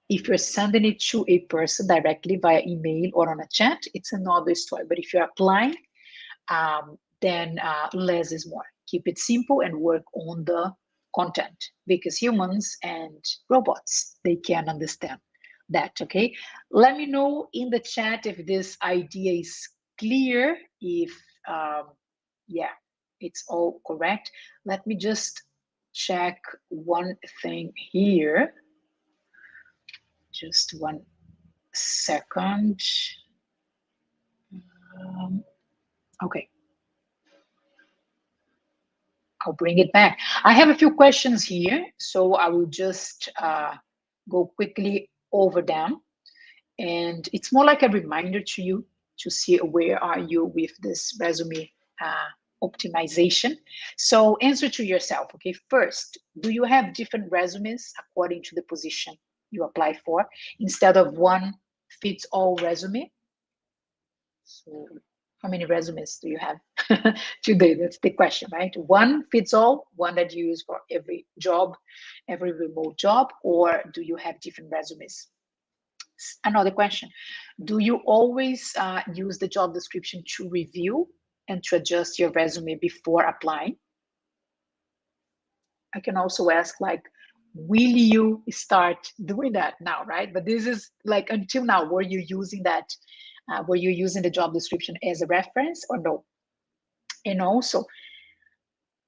If you're sending it to a person directly via email or on a chat, it's another story. But if you're applying, then less is more. Keep it simple and work on the content, because humans and robots, they can understand that. Okay, let me know in the chat if this idea is clear, if yeah, it's all correct. Let me just check one thing here. Just one second. Okay, I'll bring it back. I have a few questions here, so I will just go quickly over them. And it's more like a reminder to you to see where are you with this resume optimization. So answer to yourself, okay? First, do you have different resumes according to the position you apply for instead of one fits all resume? So how many resumes do you have today? That's the question, right? One fits all, one that you use for every job, every remote job, or do you have different resumes? Another question, do you always use the job description to review and to adjust your resume before applying? I can also ask, like, will you start doing that now, right? But this is like, until now, were you using that? Were you using the job description as a reference or no? And also,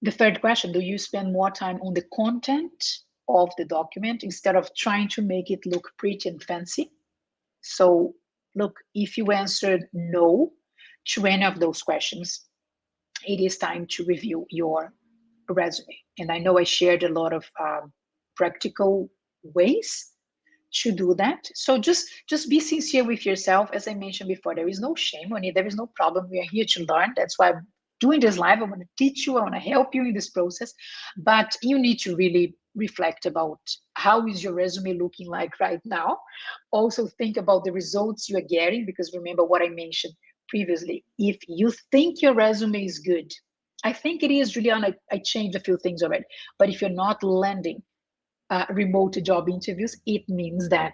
the third question, do you spend more time on the content of the document instead of trying to make it look pretty and fancy? So look, if you answered no to any of those questions, it is time to review your resume. And I know I shared a lot of practical ways to do that. So just be sincere with yourself. As I mentioned before, there is no shame on it. There is no problem. We are here to learn. That's why I'm doing this live. I want to teach you. I want to help you in this process. But you need to really reflect about how is your resume looking like right now. Also think about the results you are getting, because remember what I mentioned previously. If you think your resume is good, I think it is, Juliana. I changed a few things already. But if you're not landing remote job interviews, it means that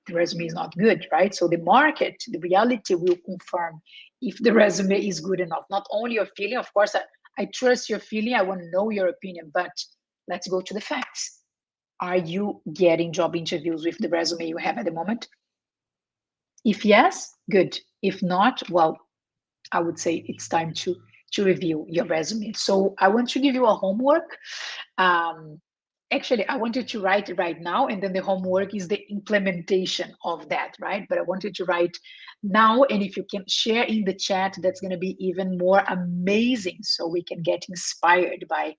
the resume is not good, right? So the market, the reality will confirm if the resume is good enough. Not only your feeling, of course, I trust your feeling. I want to know your opinion, but let's go to the facts. Are you getting job interviews with the resume you have at the moment? If yes, good. If not, well, I would say it's time to review your resume. So I want to give you a homework. Actually, I wanted to write it right now, and then the homework is the implementation of that, right? But I wanted to write now, and if you can share in the chat, that's going to be even more amazing. So we can get inspired by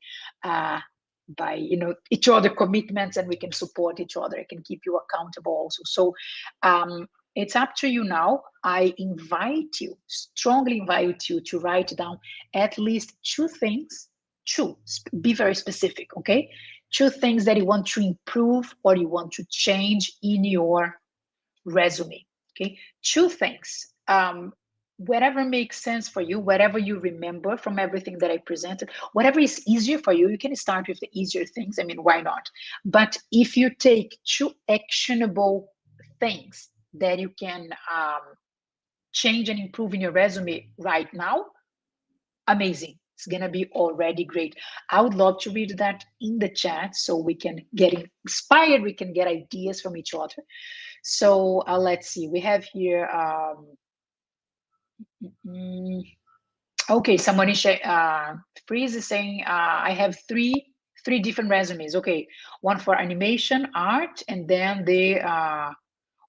each other commitments, and we can support each other. I can keep you accountable also. So it's up to you now. I invite you, strongly invite you, to write down at least two things. Be very specific, okay? Two things that you want to improve or you want to change in your resume, okay? Two things. Whatever makes sense for you, whatever you remember from everything that I presented, whatever is easier for you, you can start with the easier things. I mean, why not? But if you take two actionable things that you can change and improve in your resume right now, amazing. It's gonna be already great. I would love to read that in the chat so we can get inspired, we can get ideas from each other. So let's see, we have here, okay, someone is Freeze is saying, I have three different resumes. Okay, one for animation, art, and then the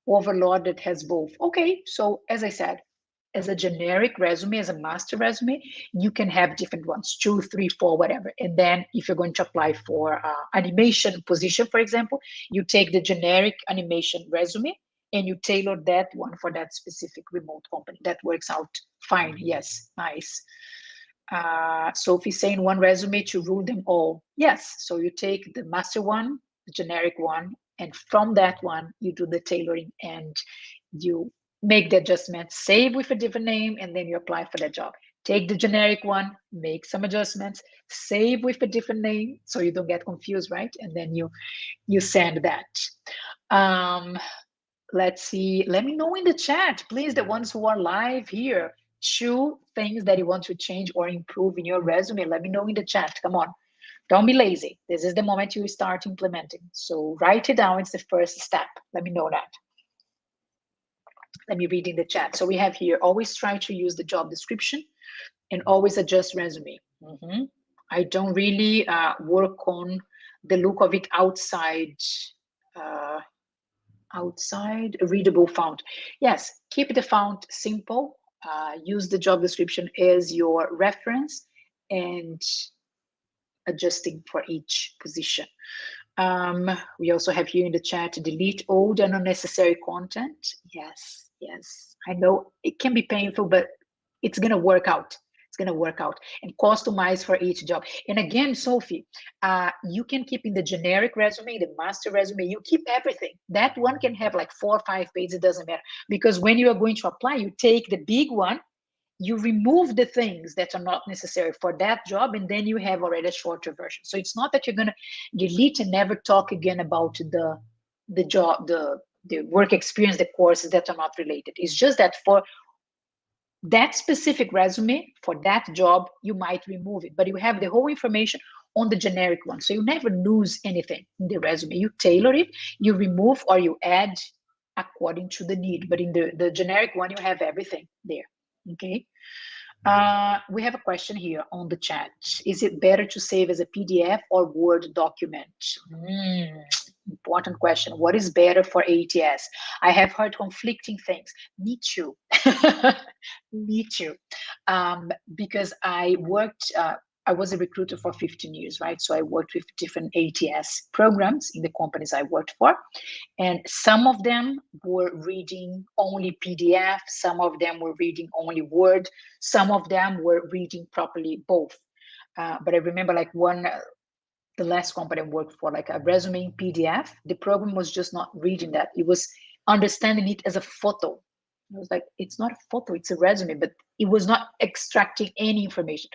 overlord that has both. Okay, so as I said, as a generic resume, as a master resume, you can have different ones, 2, 3, 4, whatever. And then if you're going to apply for animation position, for example, you take the generic animation resume and you tailor that one for that specific remote company. That works out fine. Yes, nice. Sophie saying one resume to rule them all. Yes, so you take the master one, the generic one, and from that one, you do the tailoring and you make the adjustments, save with a different name, and then you apply for that job. Take the generic one, make some adjustments, save with a different name so you don't get confused, right? And then you send that. Let's see. Let me know in the chat, please, the ones who are live here. 2 things that you want to change or improve in your resume. Let me know in the chat. Come on. Don't be lazy. This is the moment you start implementing. So write it down. It's the first step. Let me know that. Let me read in the chat. So we have here, always try to use the job description and always adjust resume. I don't really work on the look of it outside readable font. Yes, keep the font simple. Use the job description as your reference and adjusting for each position. We also have here in the chat, delete old and unnecessary content. Yes, I know it can be painful, but it's going to work out. It's going to work out, and customize for each job. And again, Sophie, you can keep in the generic resume, the master resume, you keep everything. That one can have like 4 or 5 pages, it doesn't matter. Because when you are going to apply, you take the big one, you remove the things that are not necessary for that job, and then you have already a shorter version. So it's not that you're going to delete and never talk again about the job, the work experience, the courses that are not related. It's just that for that specific resume, for that job, you might remove it, but you have the whole information on the generic one. So you never lose anything in the resume. You tailor it, you remove or you add according to the need. But in the generic one, you have everything there. Okay. We have a question here on the chat. Is it better to save as a PDF or Word document? Important question. What is better for ATS? I have heard conflicting things. Me too. Me too. Because I worked, I was a recruiter for 15 years, right? So I worked with different ATS programs in the companies I worked for. And some of them were reading only PDF, some of them were reading only Word, some of them were reading properly both. But I remember like the last company I worked for, like a resume in PDF, the program was just not reading that. It was understanding it as a photo. I was like, it's not a photo, it's a resume, but it was not extracting any information.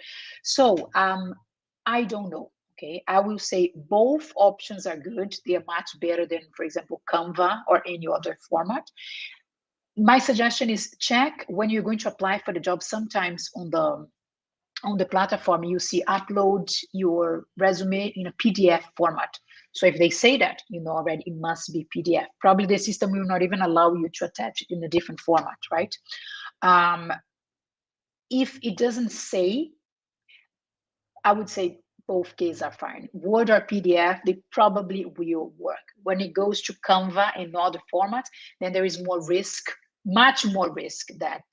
So I don't know. Okay, I will say both options are good. They are much better than, for example, Canva or any other format. My suggestion is check when you're going to apply for the job. Sometimes on the platform, you see upload your resume in a PDF format. So if they say that, you know already it must be PDF. Probably the system will not even allow you to attach it in a different format, right? If it doesn't say, I would say both cases are fine. Word or PDF, they probably will work. When it goes to Canva and other formats, then there is more risk, much more risk that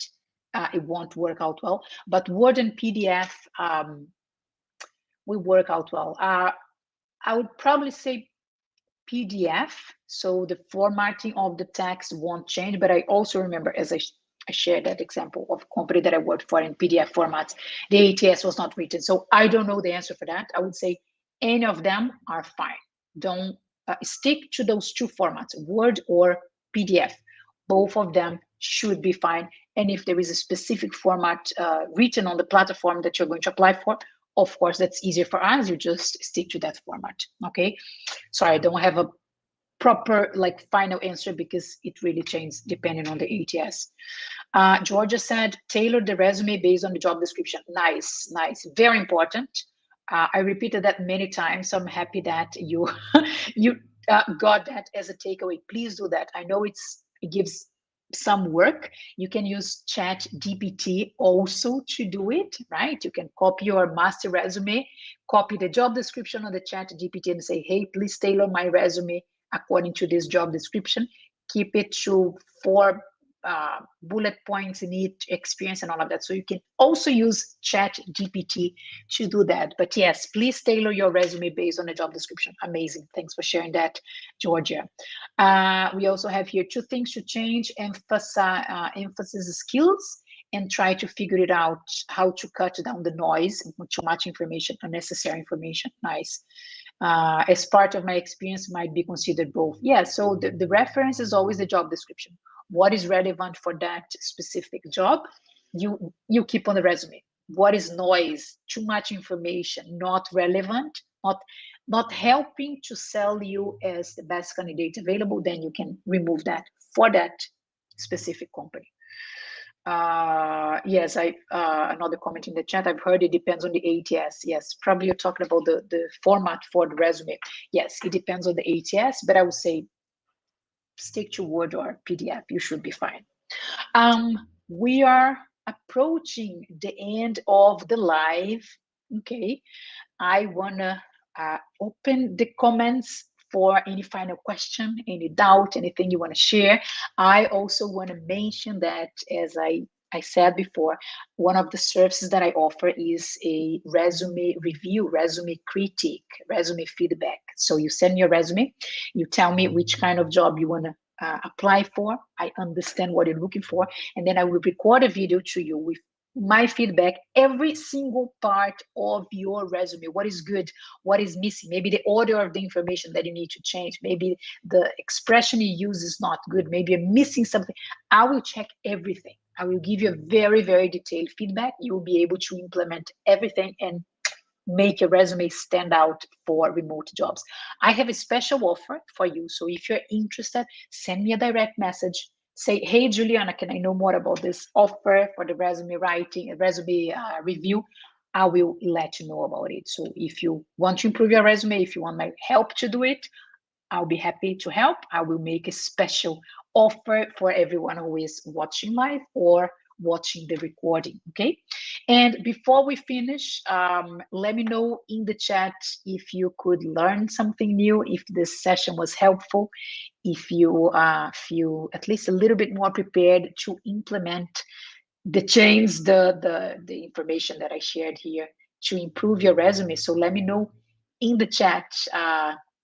it won't work out well. But Word and PDF will work out well. I would probably say PDF, so the formatting of the text won't change. But I also remember, as I shared that example of a company that I worked for in PDF formats, the ATS was not written. So I don't know the answer for that. I would say any of them are fine. Don't stick to those 2 formats, Word or PDF. Both of them should be fine. And if there is a specific format written on the platform that you're going to apply for, of course, that's easier for us. You just stick to that format. Okay. Sorry, I don't have a proper like final answer because it really changes depending on the ATS. Georgia said, tailor the resume based on the job description. Nice. Very important. I repeated that many times. So I'm happy that you you got that as a takeaway. Please do that. I know it gives some work. You can use Chat GPT also to do it, right? You can copy your master resume, copy the job description on the Chat GPT and say, hey, please tailor my resume according to this job description. Keep it to 4 bullet points in each experience and all of that. So you can also use Chat GPT to do that. But yes, please tailor your resume based on the job description. Amazing. Thanks for sharing that, Georgia. We also have here 2 things to change: emphasis skills and try to figure it out how to cut down the noise, too much information, unnecessary information. Nice. As part of my experience might be considered both. Yeah, so the reference is always the job description. What is relevant for that specific job, you keep on the resume. What is noise, too much information, not relevant, not helping to sell you as the best candidate available, then you can remove that for that specific company. Yes, I another comment in the chat. I've heard it depends on the ATS. Yes, probably you're talking about the format for the resume. Yes, it depends on the ATS, but I would say stick to Word or PDF. You should be fine. We are approaching the end of the live. Okay, I wanna open the comments for any final question, any doubt, anything you want to share. I also want to mention that, as I said before, one of the services that I offer is a resume review, resume critique, resume feedback. So you send me your resume, you tell me which kind of job you want to apply for. I understand what you're looking for, and then I will record a video to you with my feedback, every single part of your resume. What is good, what is missing, maybe the order of the information that you need to change, maybe the expression you use is not good, maybe you're missing something. I will check everything. I will give you a very, very detailed feedback. You will be able to implement everything and make your resume stand out for remote jobs. I have a special offer for you. So if you're interested, send me a direct message. Say, hey, Juliana, can I know more about this offer for the resume writing, resume review? I will let you know about it. So if you want to improve your resume, if you want my help to do it, I'll be happy to help. I will make a special offer for everyone who is watching live or watching the recording, okay? And before we finish, let me know in the chat if you could learn something new, if this session was helpful, if you feel at least a little bit more prepared to implement the change, the information that I shared here to improve your resume. So let me know in the chat.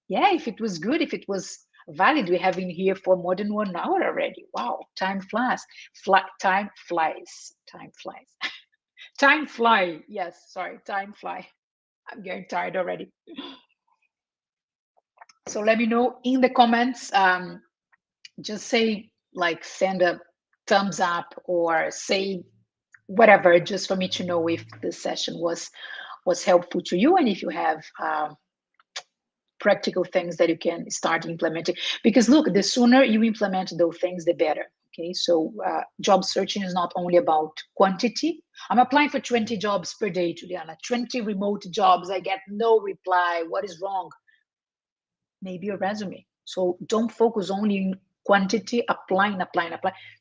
Yeah, if it was good, if it was valid. We have been here for more than 1 hour already. Wow, time flies. Time flies. Time flies. Time fly. Yes, sorry, time fly. I'm getting tired already. So let me know in the comments. Just say, like, send a thumbs up or say whatever, just for me to know if this session was helpful to you, and if you have practical things that you can start implementing. Because look, the sooner you implement those things, the better. Okay, so job searching is not only about quantity. I'm applying for 20 jobs per day, Juliana, 20 remote jobs. I get no reply. What is wrong? Maybe your resume. So don't focus only in quantity, applying.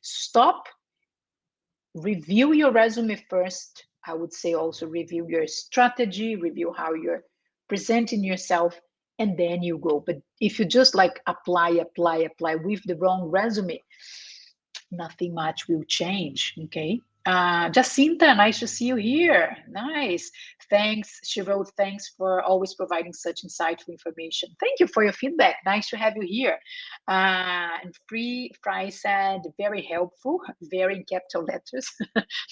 Stop, review your resume first. I would say also review your strategy, review how you're presenting yourself, and then you go. But if you just like apply with the wrong resume, nothing much will change. Okay. Jacinta, nice to see you here. Nice. Thanks. She wrote, thanks for always providing such insightful information. Thank you for your feedback. Nice to have you here. And Free Fry said, very helpful, very in capital letters.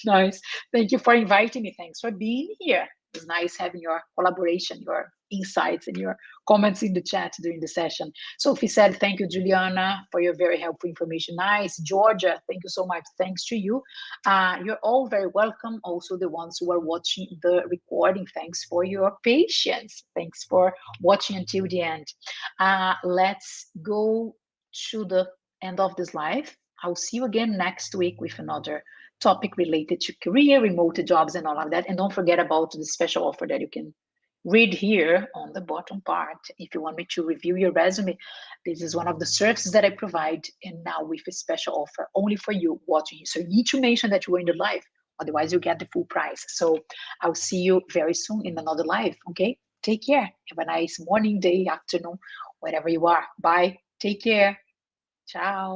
Nice. Thank you for inviting me. Thanks for being here. It's nice having your collaboration, your insights, and your comments in the chat during the session. Sophie said, thank you, Juliana, for your very helpful information. Nice. Georgia, thank you so much. Thanks to you. You're all very welcome. Also, the ones who are watching the recording, thanks for your patience. Thanks for watching until the end. Let's go to the end of this live. I'll see you again next week with another topic related to career, remote jobs, and all of that. And don't forget about the special offer that you can read here on the bottom part. If you want me to review your resume, this is one of the services that I provide, and now with a special offer only for you watching. So you need to mention that you were in the live, otherwise you get the full price. So I'll see you very soon in another live. Okay, take care. Have a nice morning, day, afternoon, wherever you are. Bye. Take care. Ciao.